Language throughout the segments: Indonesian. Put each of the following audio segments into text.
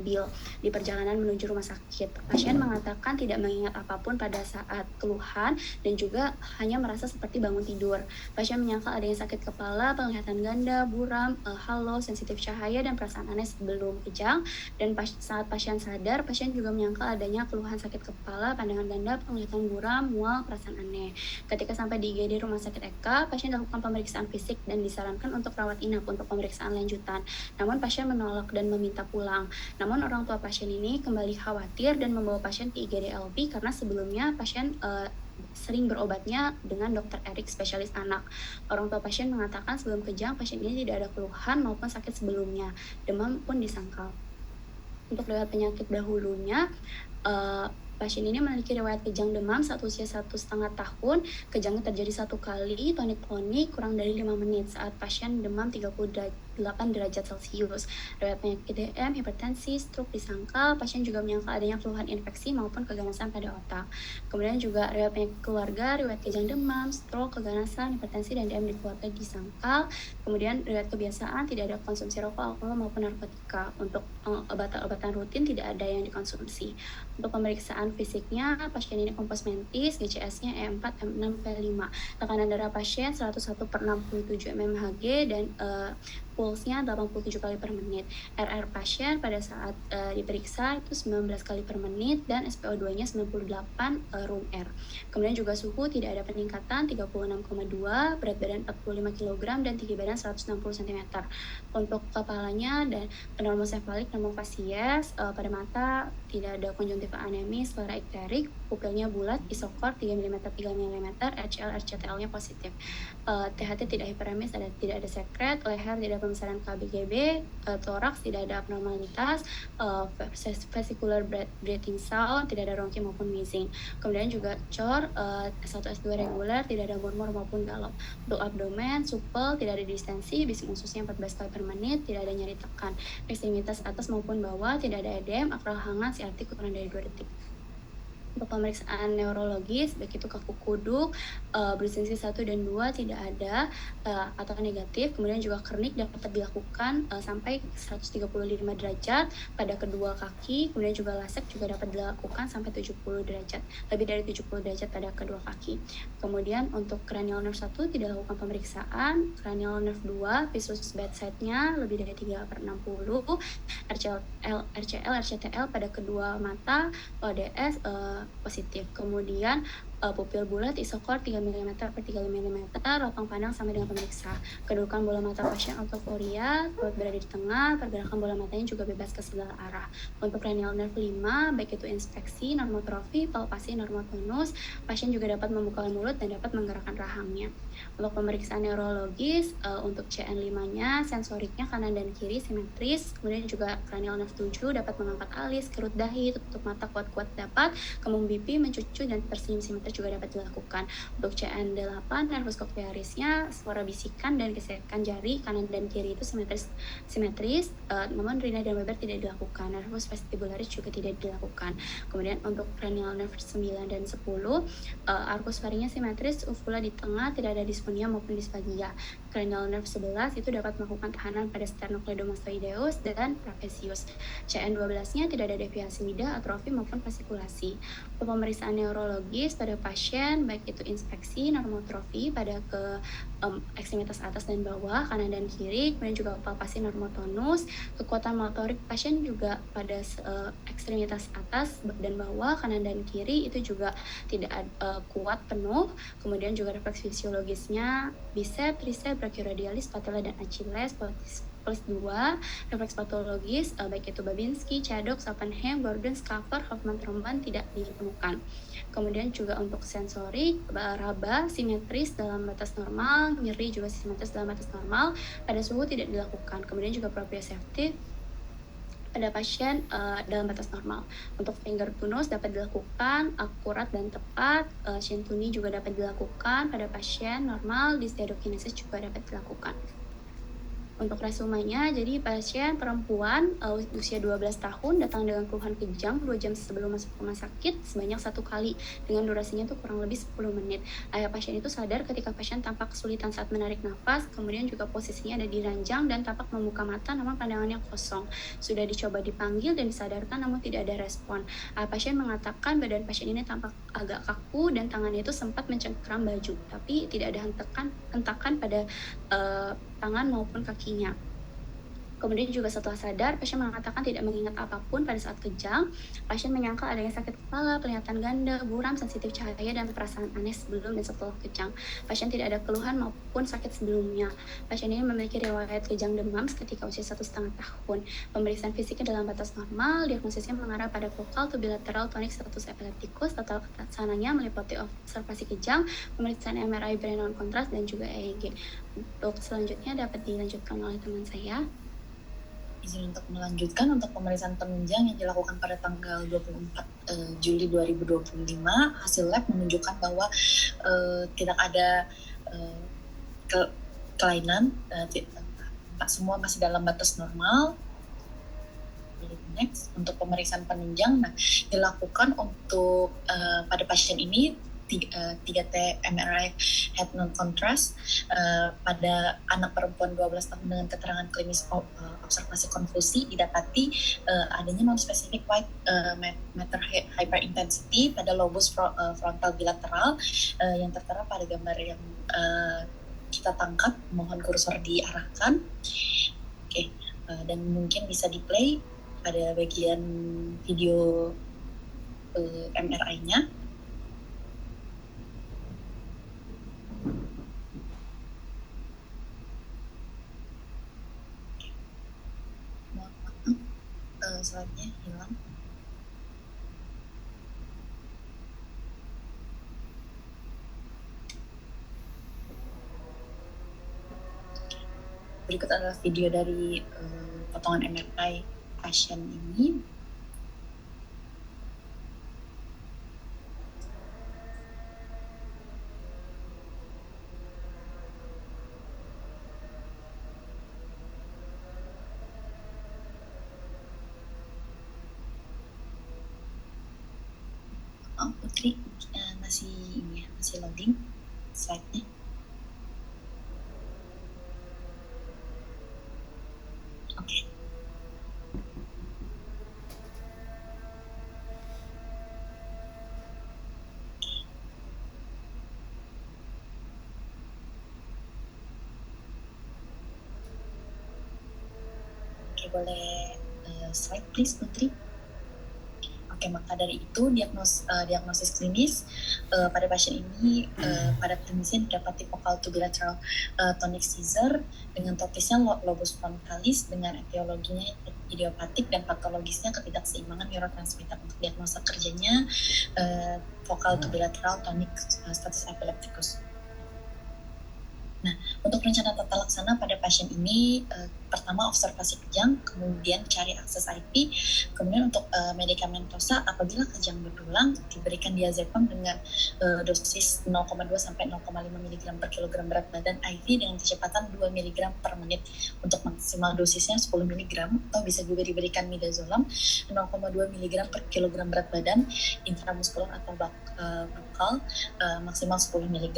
mobil di perjalanan menuju rumah sakit. Pasien mengatakan tidak mengingat apapun pada saat keluhan dan juga hanya merasa seperti bangun tidur. Pasien menyangkal adanya sakit kepala, penglihatan ganda, buram, halo, sensitif cahaya, dan perasaan aneh sebelum kejang. Dan saat pasien sadar, pasien juga menyangkal adanya keluhan sakit kepala, pandangan ganda, penglihatan buram, mual, perasaan aneh. Ketika sampai di IGD Rumah Sakit Eka, pasien dilakukan pemeriksaan fisik dan disarankan untuk rawat inap untuk pemeriksaan lanjutan. Namun pasien menolak dan meminta pulang. Namun orang tua pasien ini kembali khawatir dan membawa pasien ke IGD LP karena sebelumnya pasien sering berobatnya dengan Dr. Erik, spesialis anak. Orang tua pasien mengatakan sebelum kejang pasien ini tidak ada keluhan maupun sakit sebelumnya. Demam pun disangkal. Untuk riwayat penyakit dahulunya, pasien ini memiliki riwayat kejang demam saat usia 1,5 tahun. Kejangnya terjadi 1 kali, tonik-tonik kurang dari 5 menit saat pasien demam 38 derajat Celcius. Riwayat penyakit DM, hipertensi, stroke disangkal. Pasien juga menyangkal adanya keluhan infeksi maupun keganasan pada otak. Kemudian juga riwayat penyakit keluarga, riwayat kejang demam, stroke, keganasan, hipertensi, dan DM di keluarga disangkal. Kemudian riwayat kebiasaan, tidak ada konsumsi rokok, alkohol, maupun narkotika. Untuk obat-obatan rutin tidak ada yang dikonsumsi. Untuk pemeriksaan fisiknya, pasien ini kompos mentis, GCS-nya E4, M6, P5. Tekanan darah pasien 101/67 mmHg dan pulsnya 87 kali per menit. RR pasien pada saat diperiksa itu 19 kali per menit dan SpO2-nya 98 room air. Kemudian juga suhu tidak ada peningkatan, 36,2, berat badan 45 kg dan tinggi badan 160 cm. Untuk kepalanya dan pneumosefalik, pneumofasies, pada mata tidak ada konjungtiva anemis, sclera ikterik, pupilnya bulat, isokor 3 mm 3 mm, RCL RCTL-nya positif. THT tidak hiperemis, tidak ada sekret, leher tidak ada pembesaran KBGB, toraks tidak ada abnormalitas, vesicular breathing sound, tidak ada ronki maupun wheezing. Kemudian juga cor, S1 S2 reguler, tidak ada murmur maupun galop. Untuk abdomen, supel, tidak ada distensi, bising ususnya 14 kali per menit, tidak ada nyeri tekan. Ekstremitas atas maupun bawah, tidak ada edem, akral hangat, CRT kurang dari 2 detik. Untuk pemeriksaan neurologis, baik itu kaku kuduk, Brzezinski 1 dan 2 tidak ada atau negatif. Kemudian juga kernik dapat dilakukan sampai 135 derajat pada kedua kaki. Kemudian juga lasek juga dapat dilakukan sampai 70 derajat, lebih dari 70 derajat pada kedua kaki. Kemudian untuk cranial nerve 1 tidak dilakukan pemeriksaan. Cranial nerve 2, visus bedside-nya lebih dari 3/60, RCL, RCTL pada kedua mata, ODS positif. Kemudian pupil bulat, isokor 3 mm per 3 mm, lapang pandang sampai dengan pemeriksa. Kedudukan bola mata pasien autoforia, perut berada di tengah, pergerakan bola matanya juga bebas ke segala arah. Untuk cranial nerve 5, baik itu inspeksi, normotrofi, palpasi, normotonus, pasien juga dapat membuka mulut dan dapat menggerakkan rahangnya. Untuk pemeriksaan neurologis, untuk CN5-nya, sensoriknya kanan dan kiri simetris, kemudian juga cranial nerve 7 dapat mengangkat alis, kerut dahi, tutup mata kuat-kuat dapat, kembung pipi, mencucu, dan tersenyum simetris juga dapat dilakukan. Untuk CN8, nervus cochlearisnya suara bisikan dan gesekan jari kanan dan kiri itu simetris, namun Rina dan Weber tidak dilakukan. Nervus vestibularis juga tidak dilakukan. Kemudian untuk cranial nerve 9 dan 10, arcus pharynx simetris, uvula di tengah, tidak ada dysphonia maupun disfagia. Cranial nerve 11 itu dapat melakukan tahanan pada sternocleidomastoideus dan trapezius. CN12-nya tidak ada deviasi lidah, atrofi maupun vesikulasi. Untuk pemeriksaan neurologis pada pasien, baik itu inspeksi, normotrofi pada ke ekstremitas atas dan bawah, kanan dan kiri, kemudian juga palpasi normotonus, kekuatan motorik pasien juga pada ekstremitas atas dan bawah, kanan dan kiri itu juga tidak kuat penuh. Kemudian juga refleks fisiologisnya bicep, tricep, brachioradialis, patella, dan achilles. Plus 2, refleks patologis baik itu Babinski, Chaddock, Oppenheim, Gordon, Schafer, Hoffman, Tromban tidak ditemukan. Kemudian juga untuk sensorik, raba simetris dalam batas normal, nyeri juga simetris dalam batas normal, pada suhu tidak dilakukan. Kemudian juga proprioceptif pada pasien dalam batas normal. Untuk finger to nose dapat dilakukan akurat dan tepat, shin to knee juga dapat dilakukan pada pasien normal, dysdiadokinesis juga dapat dilakukan. Untuk resumenya, jadi pasien perempuan usia 12 tahun datang dengan keluhan kejang 2 jam sebelum masuk rumah sakit sebanyak 1 kali dengan durasinya tuh kurang lebih 10 menit. Ayah pasien itu sadar ketika pasien tampak kesulitan saat menarik nafas, kemudian juga posisinya ada di ranjang dan tampak membuka mata namun pandangannya kosong. Sudah dicoba dipanggil dan disadarkan namun tidak ada respon. Pasien mengatakan badan pasien ini tampak agak kaku dan tangannya itu sempat mencengkram baju, tapi tidak ada hentakan pada tangan maupun kakinya. Kemudian juga setelah sadar, pasien mengatakan tidak mengingat apapun pada saat kejang. Pasien menyangkal adanya sakit kepala, penglihatan ganda, buram, sensitif cahaya, dan perasaan aneh sebelum dan setelah kejang. Pasien tidak ada keluhan maupun sakit sebelumnya. Pasien ini memiliki riwayat kejang demam ketika usia 1,5 tahun. Pemeriksaan fisiknya dalam batas normal, diagnosisnya mengarah pada focal to bilateral tonic status epilepticus. Total kesananya meliputi observasi kejang, pemeriksaan MRI brain non kontras, dan juga EEG. Untuk selanjutnya dapat dilanjutkan oleh teman saya. Izin untuk melanjutkan untuk pemeriksaan penunjang yang dilakukan pada tanggal 24 Juli 2025, hasil lab menunjukkan bahwa tidak ada kelainan, semua masih dalam batas normal. Next, untuk pemeriksaan penunjang, dilakukan untuk pada pasien ini 3T MRI head non-contrast pada anak perempuan 12 tahun dengan keterangan klinis observasi konfusi didapati adanya non-specific white matter hyperintensity pada lobus frontal bilateral yang tertera pada gambar yang kita tangkap. Mohon kursor diarahkan. Oke, dan mungkin bisa di-play pada bagian video MRI-nya. Slide-nya hilang. Berikut adalah video dari potongan MRI pasien ini. Putri masih loading slide-nya. Oke. Oke, boleh slide please Putri. Oke, maka dari itu diagnosis klinis pada pasien ini pada klinisinya didapati focal to bilateral tonic seizure dengan topisnya lobus frontalis dengan etiologinya idiopatik dan patologisnya ketidakseimbangan neurotransmitter. Untuk diagnosa kerjanya focal to bilateral tonic status epilepticus. Nah, untuk rencana tata laksana pada pasien ini pertama observasi kejang, kemudian cari akses IP, kemudian untuk medikamentosa apabila kejang berulang diberikan diazepam dengan dosis 0,2 sampai 0,5 mg per kilogram berat badan IV dengan kecepatan 2 mg per menit. Untuk maksimal dosisnya 10 mg atau bisa juga diberikan midazolam 0,2 mg per kilogram berat badan intramuskular atau bakal maksimal 10 mg.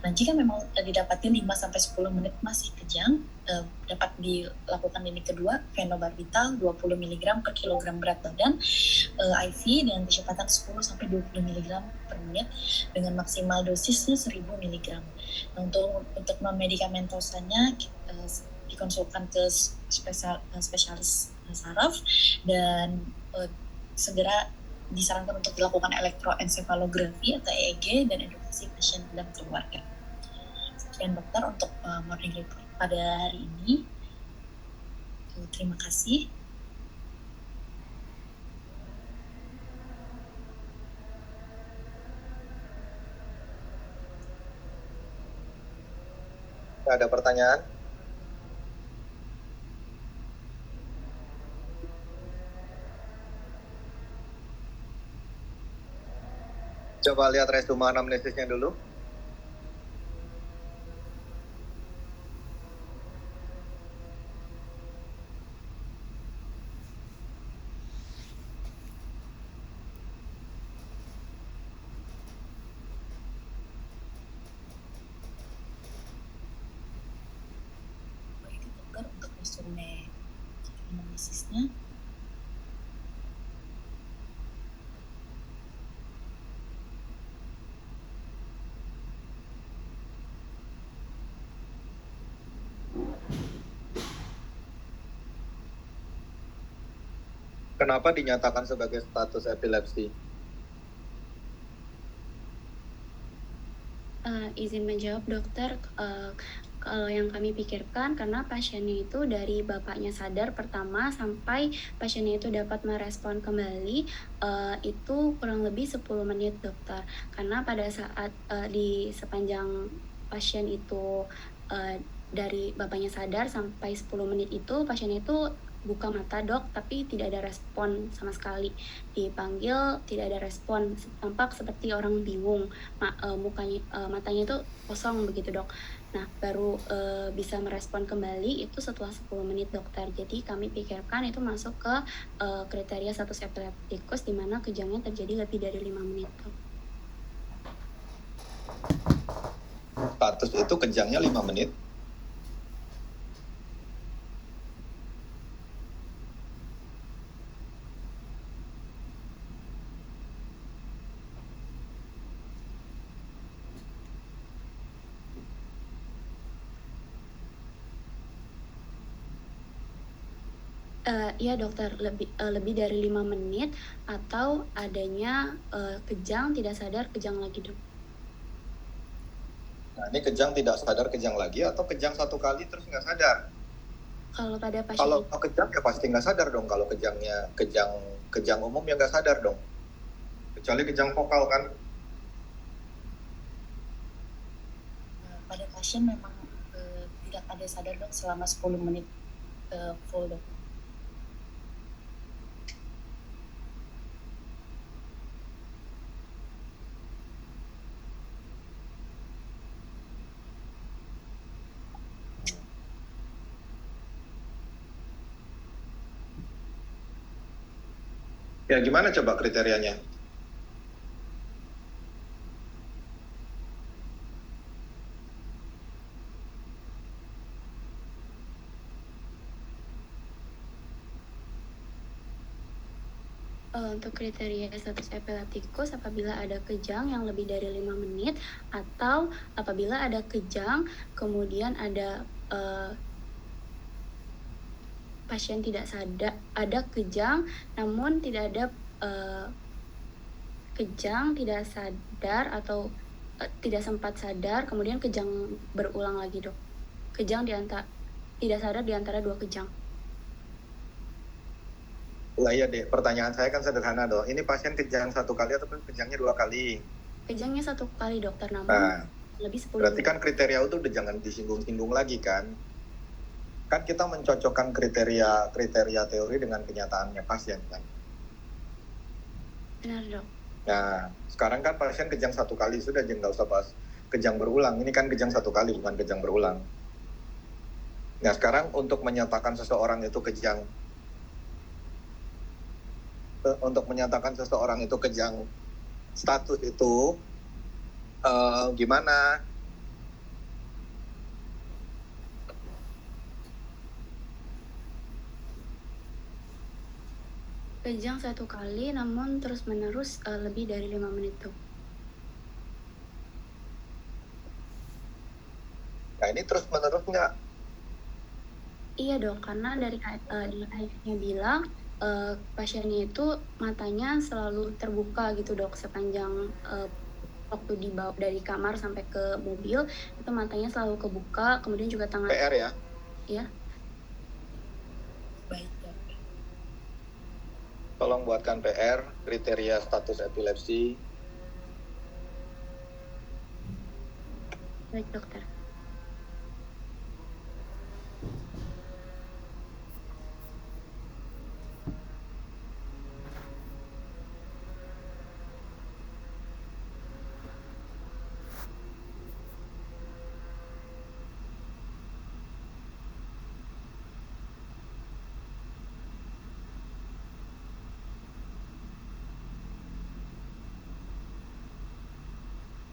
Nah, jika memang didapati 5 sampai 10 menit masih kejang, dapat dilakukan ini kedua fenobarbital 20 mg per kilogram berat badan IV dengan kecepatan 10 sampai 20 mg per menit dengan maksimal dosisnya 1000 mg. Nah, untuk non medikamentosanya dikonsulkan ke spesialis saraf dan segera disarankan untuk dilakukan elektroensefalografi atau EEG dan edukasi pasien dan keluarga. Sekian dokter untuk morning report pada hari ini. Terima kasih. Ada pertanyaan? Coba lihat resume anamnesisnya dulu. instrumen analisisnya. Kenapa dinyatakan sebagai status epilepsi? Izin menjawab dokter, kalau yang kami pikirkan karena pasiennya itu dari bapaknya sadar pertama sampai pasiennya itu dapat merespon kembali, itu kurang lebih 10 menit dokter. Karena pada saat, di sepanjang pasien itu, dari bapaknya sadar sampai 10 menit itu pasiennya itu buka mata Dok, tapi tidak ada respon sama sekali. Dipanggil tidak ada respon, tampak seperti orang bingung. Matanya itu kosong begitu Dok. Nah baru bisa merespon kembali itu setelah 10 menit dokter. Jadi kami pikirkan itu masuk ke kriteria status epileptikus di mana kejangnya terjadi lebih dari 5 menit Dok. Status itu kejangnya 5 menit. Iya dokter, lebih dari 5 menit atau adanya kejang tidak sadar kejang lagi Dok. Nah, ini kejang tidak sadar kejang lagi atau kejang satu kali terus nggak sadar? Kalau pada pasien Kalau kejang ya pasti nggak sadar dong. Kalau kejangnya kejang umum ya nggak sadar dong. Kecuali kejang vokal kan. Pada pasien memang tidak ada sadar Dok selama 10 menit full Dok. Ya gimana coba kriterianya? Untuk kriteria status epileptikus apabila ada kejang yang lebih dari 5 menit atau apabila ada kejang kemudian ada pasien tidak sadar, ada kejang namun tidak ada kejang tidak sadar atau tidak sempat sadar kemudian kejang berulang lagi Dok. Kejang tidak sadar di antara 2 kejang. Lah iya deh, pertanyaan saya kan sederhana dong. Ini pasien kejang 1 kali atau kejangnya 2 kali? Kejangnya 1 kali dokter, namun Nah, lebih 10 berarti menit. kan kriteria itu udah jangan disinggung-singgung lagi kan? Kan kita mencocokkan kriteria teori dengan kenyataannya pasien kan? Benar Dok. Nah, sekarang kan pasien kejang 1 kali, sudah jangan nggak usah bahas kejang berulang. Ini kan kejang 1 kali, bukan kejang berulang. Nah, sekarang untuk menyatakan seseorang itu kejang status itu gimana? Kejang 1 kali namun terus menerus lebih dari 5 menit Dok. Nah, ini terus menerus nggak? Iya Dok, karena dari ayahnya bilang pasiennya itu matanya selalu terbuka gitu Dok sepanjang waktu dibawa dari kamar sampai ke mobil itu matanya selalu kebuka, kemudian juga tangan PR ya? ya. Baik Dok. Tolong buatkan PR kriteria status epilepsi. Baik dokter.